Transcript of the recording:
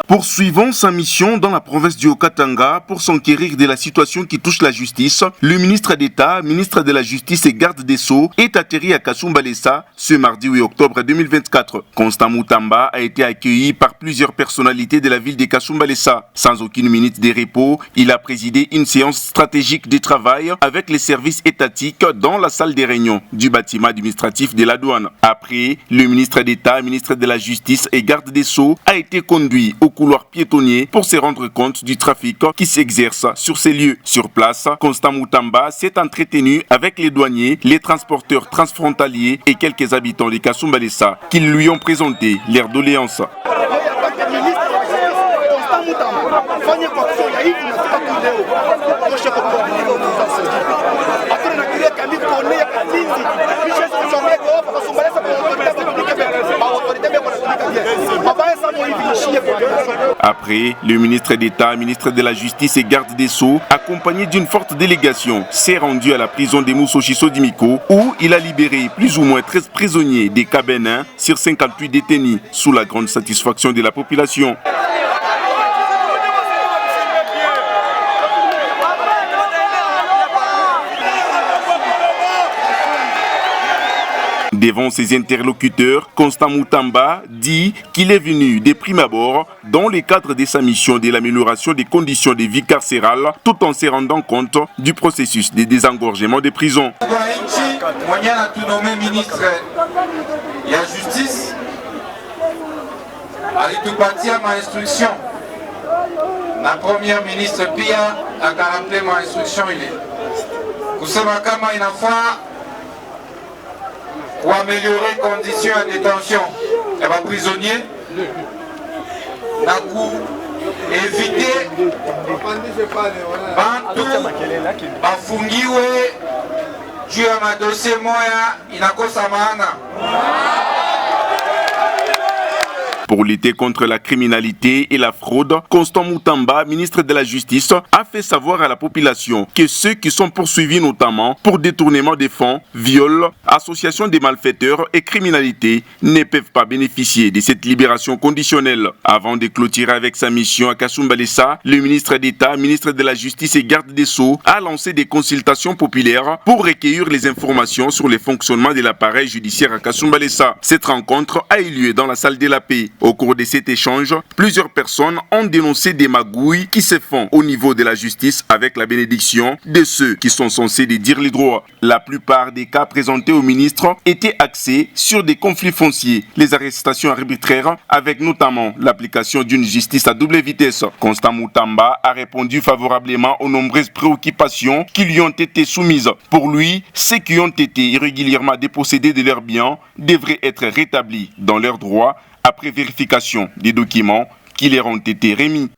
Poursuivant sa mission dans la province du Haut-Katanga pour s'enquérir de la situation qui touche la justice, le ministre d'État, ministre de la Justice et garde des Sceaux est atterri à Kasumbalesa ce mardi 8 octobre 2024. Constant Moutamba a été accueilli par plusieurs personnalités de la ville de Kasumbalesa. Sans aucune minute de repos, il a présidé une séance stratégique de travail avec les services étatiques dans la salle des réunions du bâtiment administratif de la douane. Après, le ministre d'État, ministre de la Justice et garde des Sceaux a été conduit au couloir piétonnier pour se rendre compte du trafic qui s'exerce sur ces lieux. Sur place, Constant Moutamba s'est entretenu avec les douaniers, les transporteurs transfrontaliers et quelques habitants de Kasumbalesa qui lui ont présenté leurs doléances. Après, le ministre d'État, ministre de la Justice et garde des Sceaux, accompagné d'une forte délégation, s'est rendu à la prison de Moussochiso Dimiko où il a libéré plus ou moins 13 prisonniers des Cabénins sur 58 détenus sous la grande satisfaction de la population. Devant ses interlocuteurs, Constant Moutamba dit qu'il est venu de prime abord dans le cadre de sa mission de l'amélioration des conditions de vie carcérales tout en se rendant compte du processus de désengorgement des prisons. La justice alitupatia ma instruction. La première ministre pia akarampele ma instruction ile kusema kama inafaa pour améliorer les conditions de détention des prisonniers, éviter bantu bafungiwe juu ya madossier moya inakosa maana. Pour lutter contre la criminalité et la fraude, Constant Moutamba, ministre de la Justice, a fait savoir à la population que ceux qui sont poursuivis notamment pour détournement des fonds, viol, association des malfaiteurs et criminalité ne peuvent pas bénéficier de cette libération conditionnelle. Avant de clôturer avec sa mission à Kasumbalesa, le ministre d'État, ministre de la Justice et garde des Sceaux a lancé des consultations populaires pour recueillir les informations sur le fonctionnement de l'appareil judiciaire à Kasumbalesa. Cette rencontre a eu lieu dans la salle de la paix. Au cours de cet échange, plusieurs personnes ont dénoncé des magouilles qui se font au niveau de la justice avec la bénédiction de ceux qui sont censés dire les droits. La plupart des cas présentés au ministre étaient axés sur des conflits fonciers, les arrestations arbitraires avec notamment l'application d'une justice à double vitesse. Constant Moutamba a répondu favorablement aux nombreuses préoccupations qui lui ont été soumises. Pour lui, ceux qui ont été irrégulièrement dépossédés de leurs biens devraient être rétablis dans leurs droits après vérification des documents qui leur ont été remis.